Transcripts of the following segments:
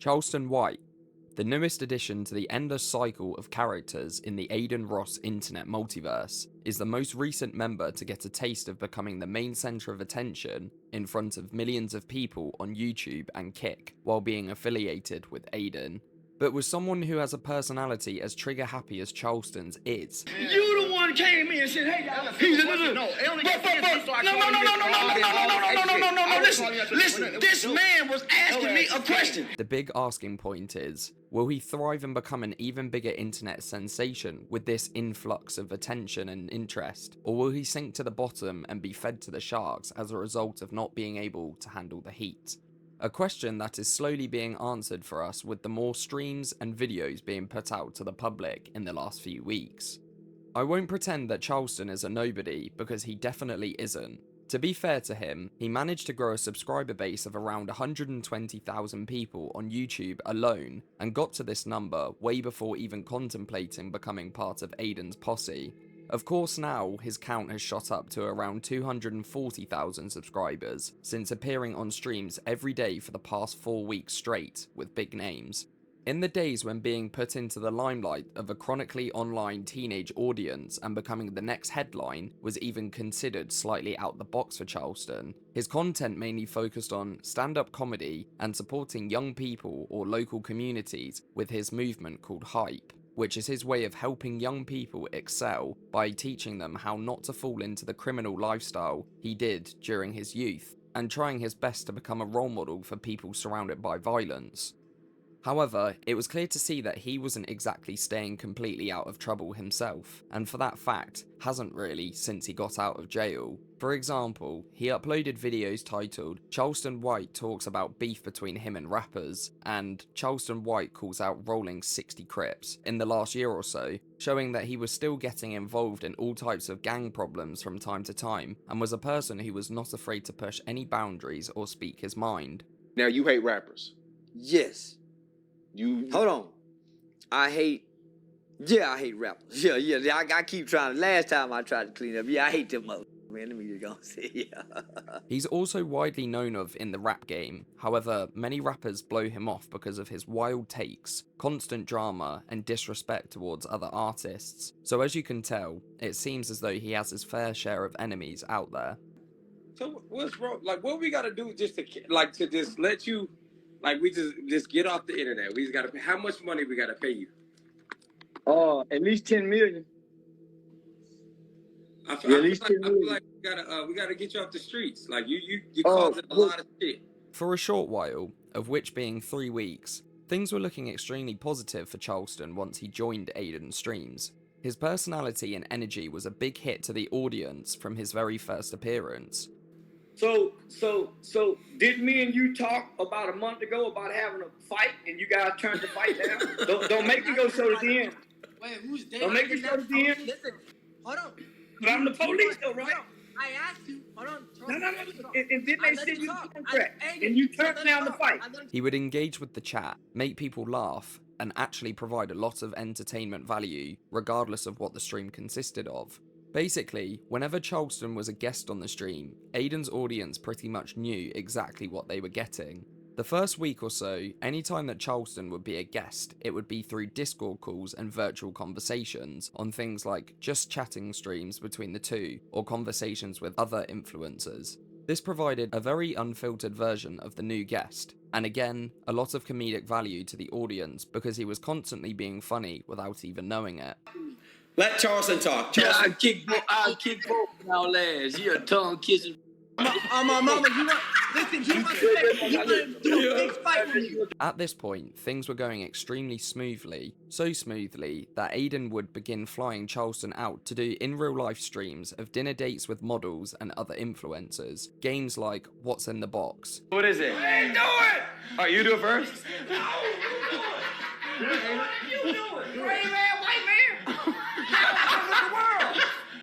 Charleston White, the newest addition to the endless cycle of characters in the Adin Ross internet multiverse, is the most recent member to get a taste of becoming the main centre of attention in front of millions of people on YouTube and Kick while being affiliated with Adin. But with someone who has a personality as trigger happy as Charleston's is, you the one came in and said, hey, he's a little... No, listen, this man was asking me a question. The big asking point is, will he thrive and become an even bigger internet sensation with this influx of attention and interest, or will he sink to the bottom and be fed to the sharks as a result of not being able to handle the heat? A question that is slowly being answered for us with the more streams and videos being put out to the public in the last few weeks. I won't pretend that Charleston is a nobody, because he definitely isn't. To be fair to him, he managed to grow a subscriber base of around 120,000 people on YouTube alone, and got to this number way before even contemplating becoming part of Adin's posse. Of course, now his count has shot up to around 240,000 subscribers since appearing on streams every day for the past 4 weeks straight with big names. In the days when being put into the limelight of a chronically online teenage audience and becoming the next headline was even considered slightly out the box for Charleston, his content mainly focused on stand-up comedy and supporting young people or local communities with his movement called Hype, which is his way of helping young people excel by teaching them how not to fall into the criminal lifestyle he did during his youth, and trying his best to become a role model for people surrounded by violence. However, it was clear to see that he wasn't exactly staying completely out of trouble himself, and for that fact, hasn't really since he got out of jail. For example, he uploaded videos titled "Charleston White talks about beef between him and rappers" and "Charleston White calls out rolling 60 Crips" in the last year or so, showing that he was still getting involved in all types of gang problems from time to time, and was a person who was not afraid to push any boundaries or speak his mind. Now you hate rappers. Yes. Hold on. I hate rappers. Yeah. I keep trying. Last time I tried to clean up, I hate them motherfuckers. Man, let me just go say, He's also widely known of in the rap game. However, many rappers blow him off because of his wild takes, constant drama, and disrespect towards other artists. So as you can tell, it seems as though he has his fair share of enemies out there. So what's wrong? Like, what we gotta do just to just let you, like, we just get off the internet. We just gotta pay. How much money we gotta pay you? At least 10 million. I feel like we gotta get you off the streets. Like you causing a lot of shit. For a short while, of which being 3 weeks, things were looking extremely positive for Charleston once he joined Adin's streams. His personality and energy was a big hit to the audience from his very first appearance. So did me and you talk about a month ago about having a fight and you guys turned the fight down? don't make me go so to the end. Wait, who's Dave? Don't make me go to the end. Listen, hold on. But I'm the police though, right? I asked you. Hold on. No. And then they said you were contract and you turned down the fight. He would engage with the chat, make people laugh, and actually provide a lot of entertainment value, regardless of what the stream consisted of. Basically, whenever Charleston was a guest on the stream, Adin's audience pretty much knew exactly what they were getting. The first week or so, anytime that Charleston would be a guest, it would be through Discord calls and virtual conversations on things like just chatting streams between the two, or conversations with other influencers. This provided a very unfiltered version of the new guest, and again, a lot of comedic value to the audience because he was constantly being funny without even knowing it. Let Charleston talk. I'll kick both y'all ass. You're a tongue kissing. My mama, he wants to do a big fight with you. At this point, things were going extremely smoothly, so smoothly that Adin would begin flying Charleston out to do in real life streams of dinner dates with models and other influencers, games like What's in the Box. What is it? I ain't do it! Alright, you do it first? No! You do it! Gray man, white man!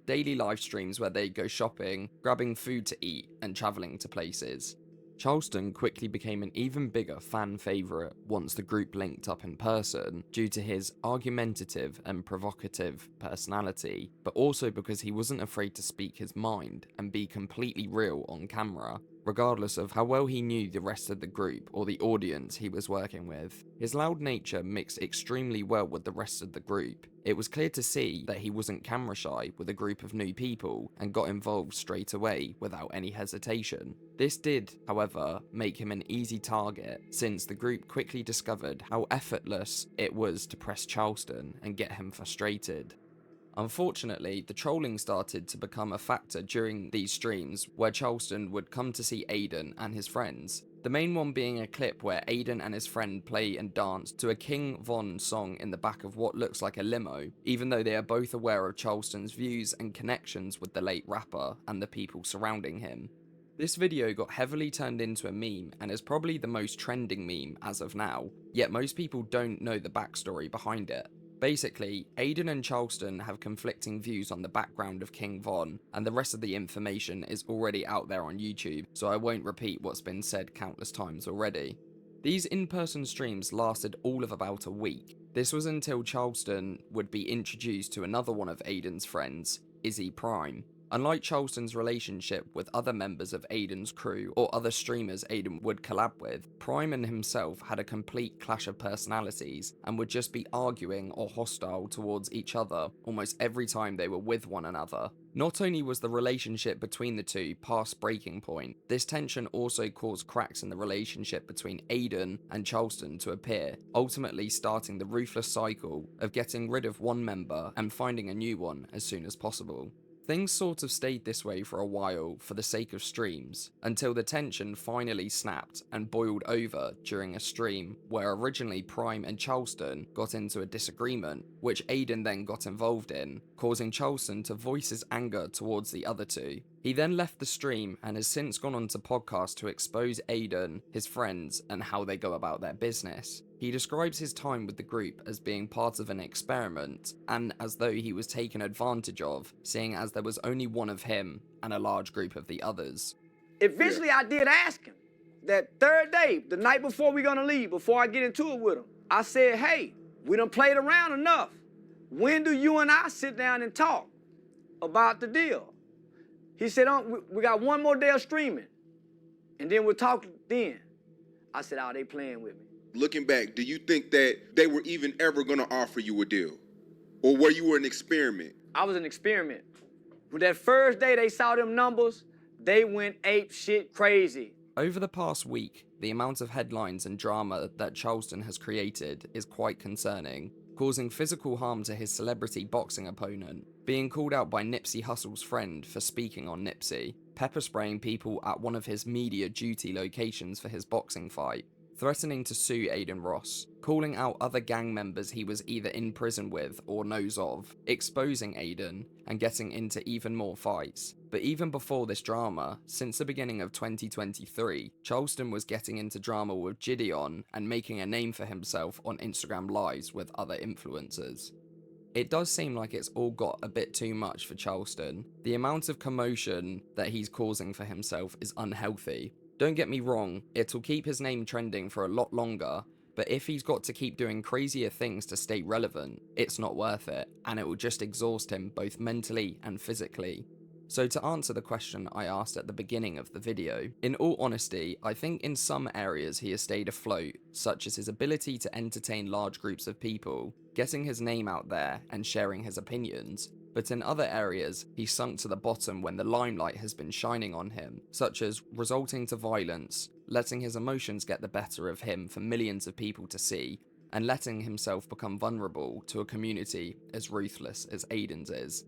Daily live streams where they'd go shopping, grabbing food to eat, and travelling to places. Charleston quickly became an even bigger fan favourite once the group linked up in person due to his argumentative and provocative personality, but also because he wasn't afraid to speak his mind and be completely real on camera. regardless of how well he knew the rest of the group or the audience he was working with. His loud nature mixed extremely well with the rest of the group. It was clear to see that he wasn't camera shy with a group of new people and got involved straight away without any hesitation. This did, however, make him an easy target, since the group quickly discovered how effortless it was to press Charleston and get him frustrated. Unfortunately, the trolling started to become a factor during these streams where Charleston would come to see Adin and his friends. The main one being a clip where Adin and his friend play and dance to a King Von song in the back of what looks like a limo, even though they are both aware of Charleston's views and connections with the late rapper and the people surrounding him. This video got heavily turned into a meme and is probably the most trending meme as of now, yet most people don't know the backstory behind it. Basically, Adin and Charleston have conflicting views on the background of King Von, and the rest of the information is already out there on YouTube, so I won't repeat what's been said countless times already. These in-person streams lasted all of about a week. This was until Charleston would be introduced to another one of Adin's friends, Izzy Prime. Unlike Charleston's relationship with other members of Adin's crew or other streamers Adin would collab with, Prime and himself had a complete clash of personalities and would just be arguing or hostile towards each other almost every time they were with one another. Not only was the relationship between the two past breaking point, this tension also caused cracks in the relationship between Adin and Charleston to appear, ultimately starting the ruthless cycle of getting rid of one member and finding a new one as soon as possible. Things sort of stayed this way for a while for the sake of streams, until the tension finally snapped and boiled over during a stream where originally Prime and Charleston got into a disagreement, which Adin then got involved in, causing Charleston to voice his anger towards the other two. He then left the stream and has since gone on to podcast to expose Adin, his friends, and how they go about their business. He describes his time with the group as being part of an experiment, and as though he was taken advantage of, seeing as there was only one of him and a large group of the others. Eventually, I did ask him that third day, the night before we're gonna leave, before I get into it with him. I said, hey, we done played around enough. When do you and I sit down and talk about the deal? He said, we got one more day of streaming, and then we'll talk then. I said, oh, they playing with me. Looking back, do you think that they were even ever gonna offer you a deal? Or were you an experiment? I was an experiment. When that first day they saw them numbers, they went ape shit crazy. Over the past week, the amount of headlines and drama that Charleston has created is quite concerning, causing physical harm to his celebrity boxing opponent, being called out by Nipsey Hussle's friend for speaking on Nipsey, pepper spraying people at one of his media duty locations for his boxing fight, threatening to sue Adin Ross, calling out other gang members he was either in prison with or knows of, exposing Adin, and getting into even more fights. But even before this drama, since the beginning of 2023, Charleston was getting into drama with Gideon and making a name for himself on Instagram Lives with other influencers. It does seem like it's all got a bit too much for Charleston. The amount of commotion that he's causing for himself is unhealthy. Don't get me wrong, it'll keep his name trending for a lot longer, but if he's got to keep doing crazier things to stay relevant, it's not worth it, and it will just exhaust him both mentally and physically. So to answer the question I asked at the beginning of the video, in all honesty, I think in some areas he has stayed afloat, such as his ability to entertain large groups of people, getting his name out there and sharing his opinions. But in other areas, he's sunk to the bottom when the limelight has been shining on him, such as resulting to violence, letting his emotions get the better of him for millions of people to see, and letting himself become vulnerable to a community as ruthless as Adin's is.